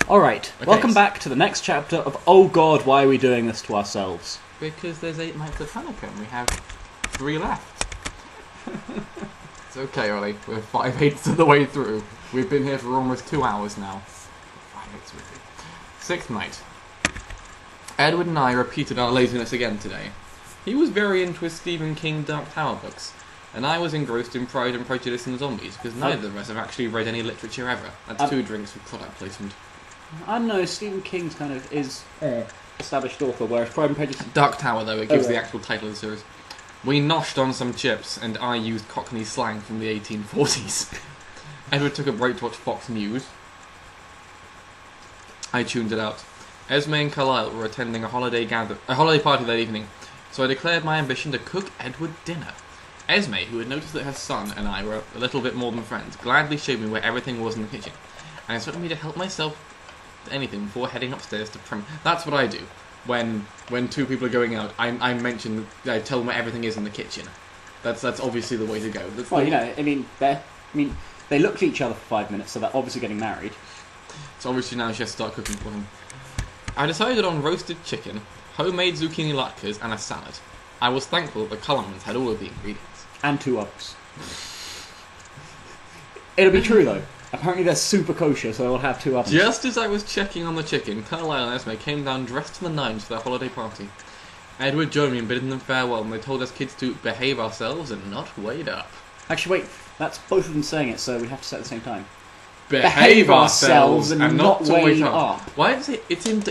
Alright, Okay, welcome back to the next chapter of Oh God, why are we doing this to ourselves? Because there's 8 nights of Hanukkah and we have 3 left. It's okay, Ollie. We're 5/8 of the way through. We've been here for almost 2 hours now. 5/8 with you. 6th night. Edward and I repeated our laziness again today. He was very into his Stephen King Dark Tower books, and I was engrossed in Pride and Prejudice and Zombies, because neither of us have actually read any literature ever. That's 2 drinks with product placement. I don't know, Stephen King's kind of is established author, whereas Pride and Prejudice... Dark Tower, though, it gives the actual title of the series. We noshed on some chips, and I used Cockney slang from the 1840s. Edward took a break to watch Fox News. I tuned it out. Esme and Carlisle were attending a holiday party that evening, so I declared my ambition to cook Edward dinner. Esme, who had noticed that her son and I were a little bit more than friends, gladly showed me where everything was in the kitchen, and instructed me to help myself to anything before heading upstairs to prim. That's what I do. When 2 people are going out, I tell them where everything is in the kitchen. That's obviously the way to go. Well, you know, they looked at each other for 5 minutes, so they're obviously getting married. So obviously now she has to start cooking for him. I decided on roasted chicken, homemade zucchini latkes, and a salad. I was thankful that the Cullimans had all of the ingredients. And 2 others. It'll be true, though. Apparently they're super kosher, so they'll have 2 ovens. Just as I was checking on the chicken, Carlisle and Esme came down dressed to the nines for their holiday party. Edward joined me in bidding them farewell, and they told us kids to behave ourselves and not wade up. Actually, wait, that's both of them saying it, so we have to say it at the same time. Behave ourselves and not wade up. up. Why is it? It's in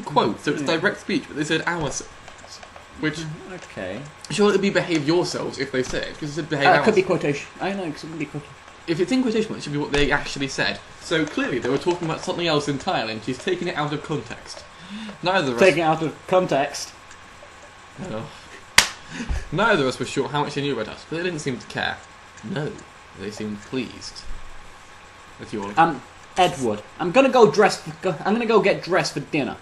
quotes, so it's direct speech, but they said ourselves. Which, okay. Sure, it'd be behave yourselves if they said it, because it said behave ourselves. It could be quotation. I know, because it would be quotation. If it's in quotation, it should be what they actually said. So clearly they were talking about something else entirely, and she's taking it out of context. Neither of us... Taking it out of context? Oh. Neither of us were sure how much they knew about us, but they didn't seem to care. No, they seemed pleased. That's your... Edward, I'm gonna go get dressed for dinner.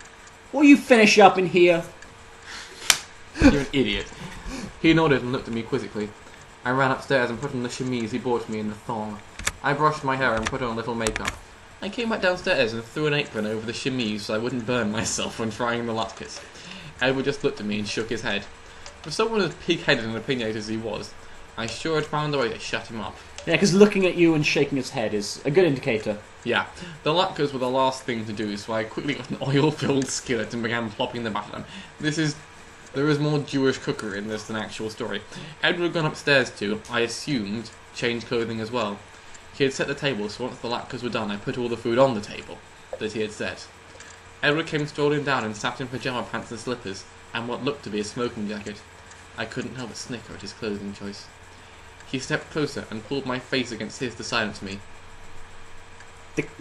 Will you finish up in here? You're an idiot. He nodded and looked at me quizzically. I ran upstairs and put on the chemise he bought me in the thong. I brushed my hair and put on a little makeup. I came back downstairs and threw an apron over the chemise so I wouldn't burn myself when trying the latkes. Edward just looked at me and shook his head. For someone as pig-headed and opinionated as he was, I sure had found a way to shut him up. Yeah, because looking at you and shaking his head is a good indicator. Yeah, the latkes were the last thing to do, so I quickly got an oil-filled skillet and began plopping them at them. There is more Jewish cookery in this than actual story. Edward had gone upstairs to, I assumed, change clothing as well. He had set the table, so once the latkes were done, I put all the food on the table that he had set. Edward came strolling down and sat in pyjama pants and slippers, and what looked to be a smoking jacket. I couldn't help but snicker at his clothing choice. He stepped closer and pulled my face against his to silence me.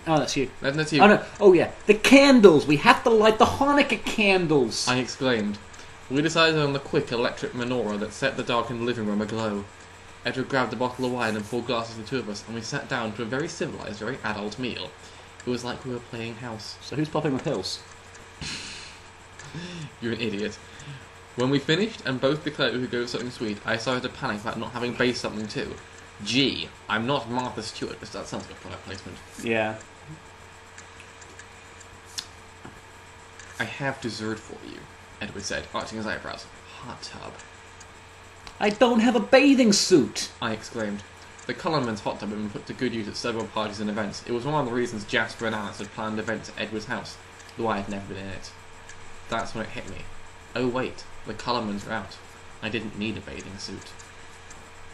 That's you. That's you. Oh, no. Oh, yeah. The candles! We have to light the Hanukkah candles! I exclaimed. We decided on the quick electric menorah that set the darkened living room aglow. Edward grabbed a bottle of wine and poured glasses for the 2 of us, and we sat down to a very civilised, very adult meal. It was like we were playing house. So who's popping the pills? You're an idiot. When we finished, and both declared we could go with something sweet, I started to panic about not having base something too. Gee, I'm not Martha Stewart, but that sounds like a product placement. Yeah. I have dessert for you, Edward said, arching his eyebrows. Hot tub. I don't have a bathing suit! I exclaimed. The Cullenman's hot tub had been put to good use at several parties and events. It was one of the reasons Jasper and Alice had planned events at Edward's house, though I had never been in it. That's when it hit me. Oh wait, the Cullenmans were out. I didn't need a bathing suit.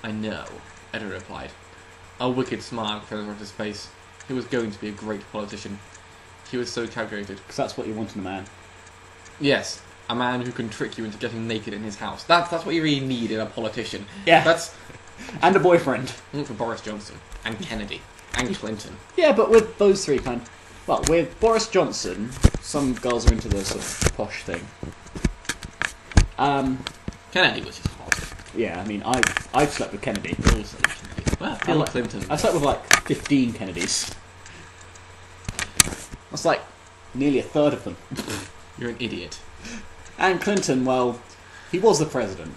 I know, Edward replied. A wicked smile fell across his face. He was going to be a great politician. He was so calculated. Because that's what you want in a man. Yes, a man who can trick you into getting naked in his house. That's what you really need in a politician. Yeah. And a boyfriend. For Boris Johnson, and Kennedy, and Clinton. Yeah, but with those 3 well, with Boris Johnson, some girls are into the sort of posh thing. Kennedy was just hot. Yeah, I mean, I've slept with Kennedy. Also Kennedy. Well, I feel like Clinton. I've slept with like 15 Kennedys. That's like nearly a third of them. You're an idiot. And Clinton, well, he was the president.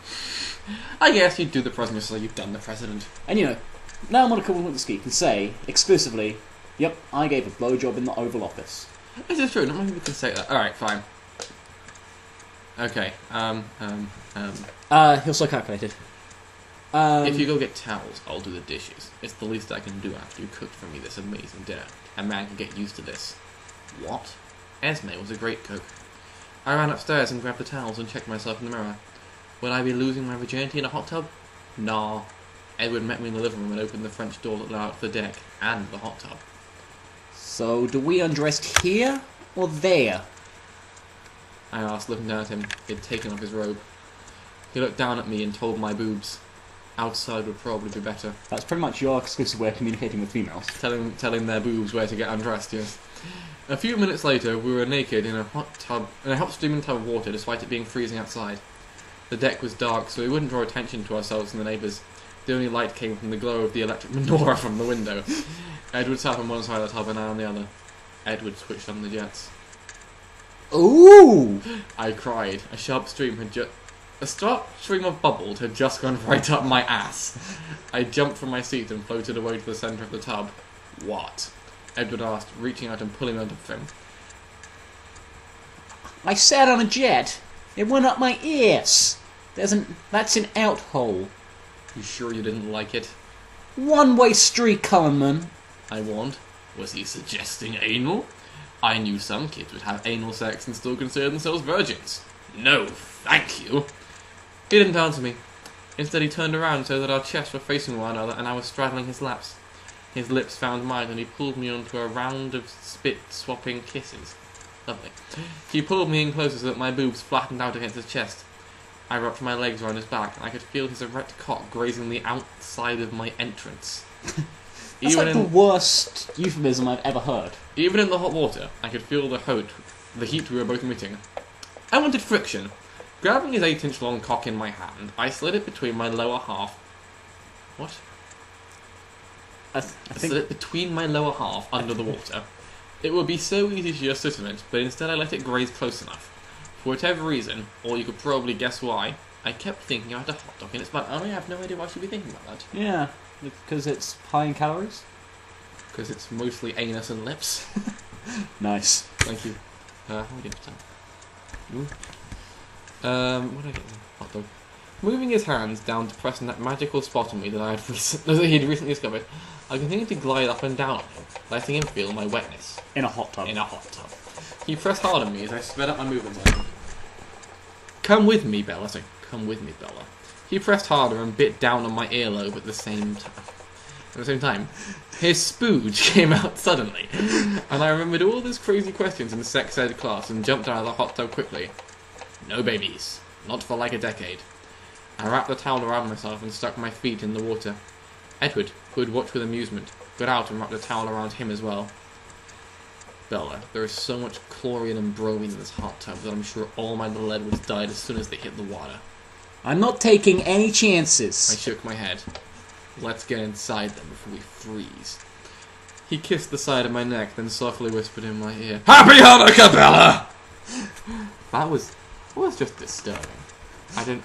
I guess you'd do the president so you've done the president. And you know, now Monica Lewinsky can say, exclusively, Yep, I gave a blowjob in the Oval Office. This is true, not many people can say that. Alright, fine. Okay, He'll so calculated. if you go get towels, I'll do the dishes. It's the least I can do after you cooked for me this amazing dinner. A man can get used to this. What? Esme was a great cook. I ran upstairs and grabbed the towels and checked myself in the mirror. Would I be losing my virginity in a hot tub? Nah. Edward met me in the living room and opened the French door that led out to the deck and the hot tub. So, do we undress here or there? I asked, looking down at him. He had taken off his robe. He looked down at me and told my boobs. Outside would probably be better. That's pretty much your exclusive way of communicating with females. Telling their boobs where to get undressed, yes. A few minutes later, we were naked in a hot steaming tub of water, despite it being freezing outside. The deck was dark, so we wouldn't draw attention to ourselves and the neighbours. The only light came from the glow of the electric menorah from the window. Edward sat on one side of the tub and I on the other. Edward switched on the jets. Ooh! I cried. A sharp stream of bubbles had just gone right up my ass. I jumped from my seat and floated away to the centre of the tub. What? Edward asked, reaching out and pulling me under him. I sat on a jet. It went up my ears. That's an out hole. You sure you didn't like it? One-way street, Cullenman. I warned. Was he suggesting anal? I knew some kids would have anal sex and still consider themselves virgins. No, thank you. He didn't answer me. Instead he turned around so that our chests were facing one another and I was straddling his laps. His lips found mine and he pulled me onto a round of spit-swapping kisses. Lovely. He pulled me in closer so that my boobs flattened out against his chest. I wrapped my legs around his back and I could feel his erect cock grazing the outside of my entrance. That's like the worst euphemism I've ever heard. Even in the hot water, I could feel the heat we were both emitting. I wanted friction. Grabbing his 8-inch long cock in my hand, I slid it between my lower half. What? I think... Slid it between my lower half under the water. It would be so easy to just sit on it, but instead I let it graze close enough. For whatever reason, or you could probably guess why, I kept thinking I had a hot dog in its butt, and I have no idea why I should be thinking about that. Yeah, because it's high in calories? Because it's mostly anus and lips. Nice. Thank you. How do I get that? What did I get? Hot dog. Moving his hands down to press on that magical spot on me that he'd recently discovered, I continued to glide up and down on him, letting him feel my wetness. In a hot tub. In a hot tub. He pressed hard on me as I sped up my movements on him. Come with me, Bella. Sorry, come with me, Bella. He pressed harder and bit down on my earlobe at the same time. His spooge came out suddenly, and I remembered all those crazy questions in the sex ed class and jumped out of the hot tub quickly. No babies. Not for like a decade. I wrapped the towel around myself and stuck my feet in the water. Edward, who had watched with amusement, got out and wrapped the towel around him as well. Bella, there is so much chlorine and bromine in this hot tub that I'm sure all my little Edwards died as soon as they hit the water. I'm not taking any chances. I shook my head. Let's get inside them before we freeze. He kissed the side of my neck, then softly whispered in my ear, Happy Hanukkah, Bella! That was just disturbing. I didn't...